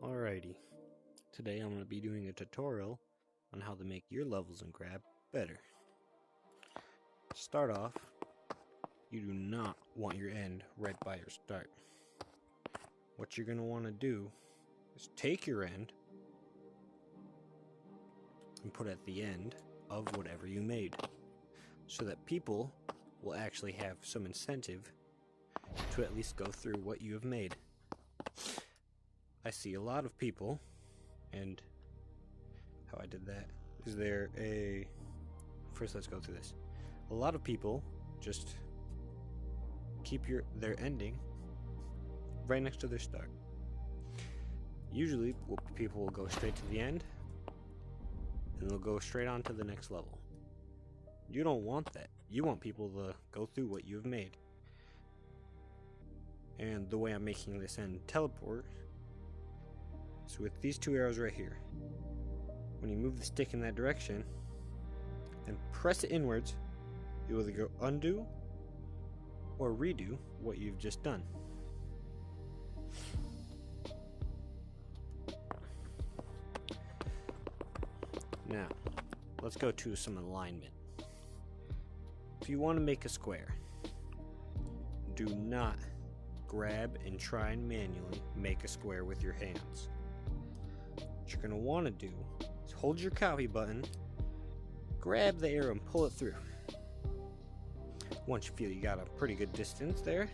Alrighty, today I'm going to be doing a tutorial on how to make your levels in Grab better. To start off, you do not want your end right by your start. What you're going to want to do is take your end and put it at the end of whatever you made, so that people will actually have some incentive to at least go through what you have made. I see a lot of people, and how I did that is first let's go through this. A lot of people just keep their ending right next to their start. Usually people will go straight to the end and they'll go straight on to the next level. You don't want that. You want people to go through what you've made. And the way I'm making this end teleport is with these two arrows right here. When you move the stick in that direction and press it inwards, you will either go undo or redo what you've just done. Now, let's go to some alignment. If you want to make a square, do not grab and try and manually make a square with your hands. What you're going to want to do is hold your copy button, grab the arrow and pull it through. Once you feel you got a pretty good distance there,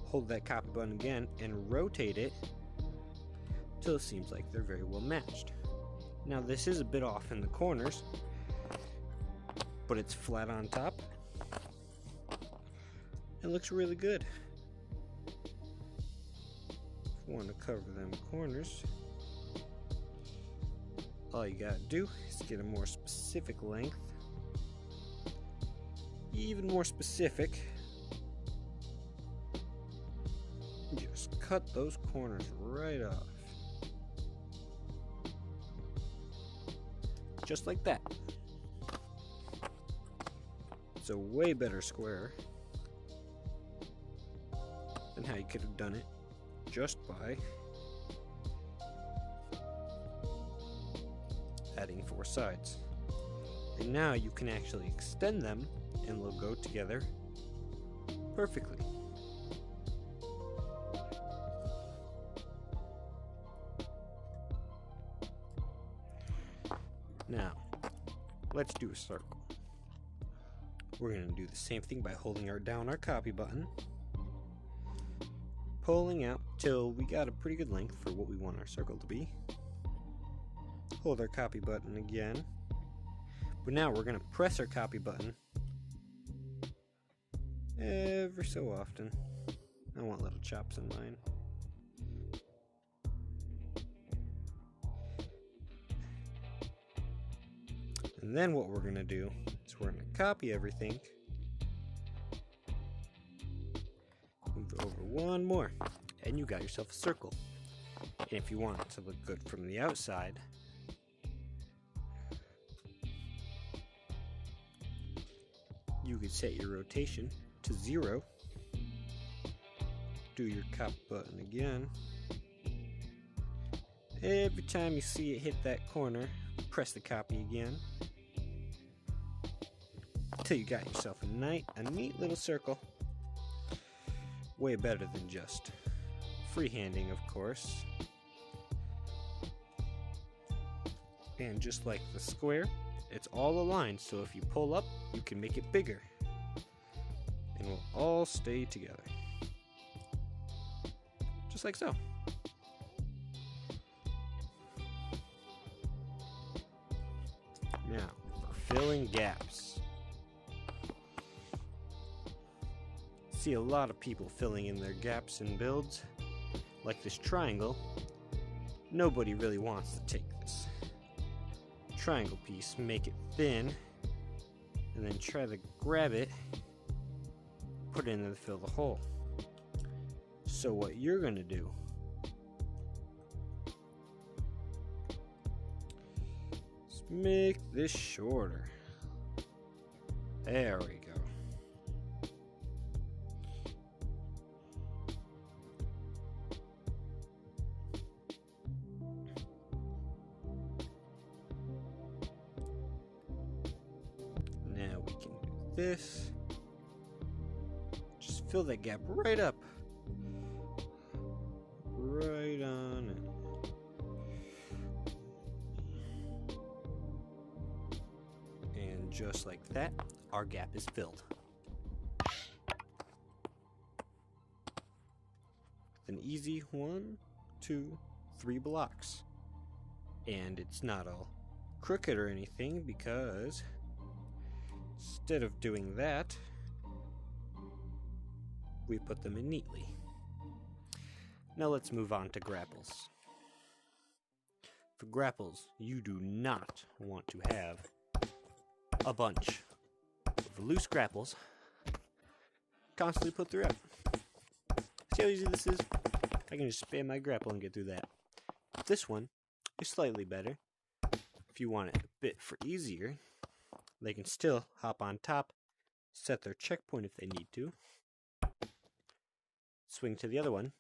hold that copy button again and rotate it till it seems like they're very well matched. Now this is a bit off in the corners, but it's flat on top. It looks really good. If you want to cover them corners, all you gotta do is get a more specific length. Even more specific. Just cut those corners right off. Just like that. It's a way better square than how you could have done it just by adding 4 sides. And now you can actually extend them and they'll go together perfectly. Now, let's do a circle. We're going to do the same thing by holding down our copy button, pulling out till we got a pretty good length for what we want our circle to be. Hold our copy button again, but now we're going to press our copy button ever so often. I want little chops in mine. And then what we're going to do is we're going to copy everything, move it over one more, and you got yourself a circle. And if you want it to look good from the outside, you could set your rotation to 0, do your copy button again. Every time you see it hit that corner, press the copy again until you got yourself a neat little circle. Way better than just freehanding, of course. And just like the square, it's all aligned, so if you pull up, you can make it bigger. And we'll all stay together. Just like so. Now, for filling gaps. See a lot of people filling in their gaps in builds. Like this triangle. Nobody really wants to take this triangle piece, make it thin, and then try to grab it, put it in to fill the hole. So what you're going to do is make this shorter. There we go. this. Just fill that gap right up. Right on it. And just like that, our gap is filled. With an easy 1, 2, 3 blocks. And it's not all crooked or anything, because instead of doing that, we put them in neatly. Now let's move on to grapples. For grapples, you do not want to have a bunch of loose grapples constantly put throughout. See how easy this is? I can just spam my grapple and get through that. This one is slightly better. If you want it a bit for easier, they can still hop on top, set their checkpoint if they need to, swing to the other one,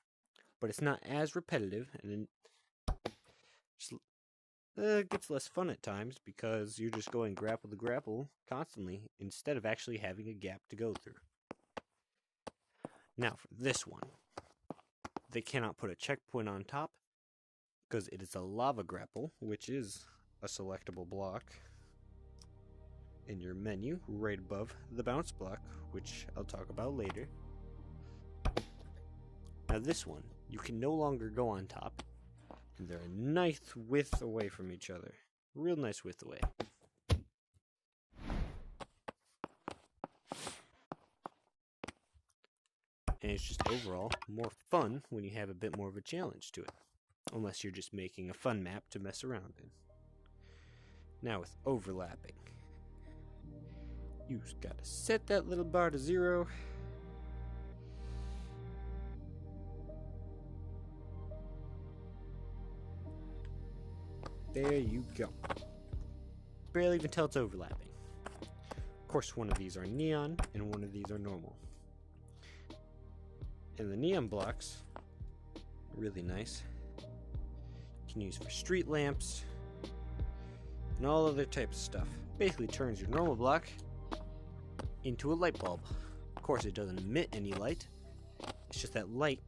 but it's not as repetitive, and it gets less fun at times because you're just going grapple to grapple constantly instead of actually having a gap to go through. Now for this one, they cannot put a checkpoint on top because it is a lava grapple, which is a selectable block in your menu right above the bounce block, which I'll talk about later. Now this one, you can no longer go on top, and they're a nice width away from each other. Real nice width away. And it's just overall more fun when you have a bit more of a challenge to it. Unless you're just making a fun map to mess around in. Now with overlapping, you just gotta set that little bar to 0. There you go. Barely even tell it's overlapping. Of course, one of these are neon and one of these are normal. And the neon blocks, really nice. You can use for street lamps and all other types of stuff. Basically turns your normal block into a light bulb. Of course, it doesn't emit any light. It's just that light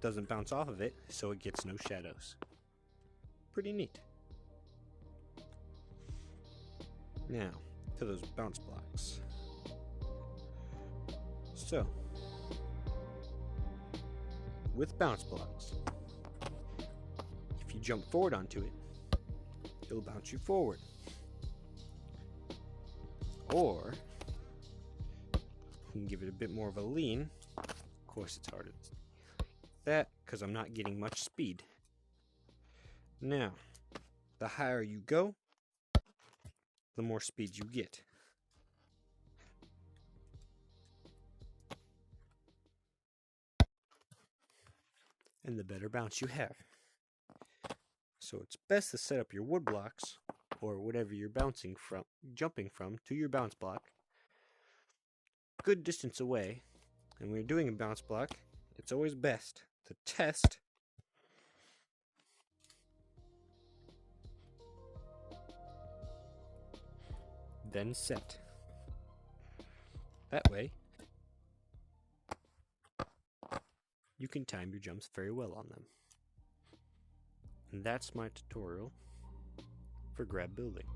doesn't bounce off of it, so it gets no shadows. Pretty neat. Now, to those bounce blocks. So, with bounce blocks, if you jump forward onto it, it'll bounce you forward. Or, you can give it a bit more of a lean. Of course, it's harder than that because I'm not getting much speed. Now, the higher you go, the more speed you get. And the better bounce you have. So it's best to set up your wood blocks, or whatever you're jumping from to your bounce block, good distance away. And when you're doing a bounce block, it's always best to test then set. That way, you can time your jumps very well on them. And that's my tutorial for grab building.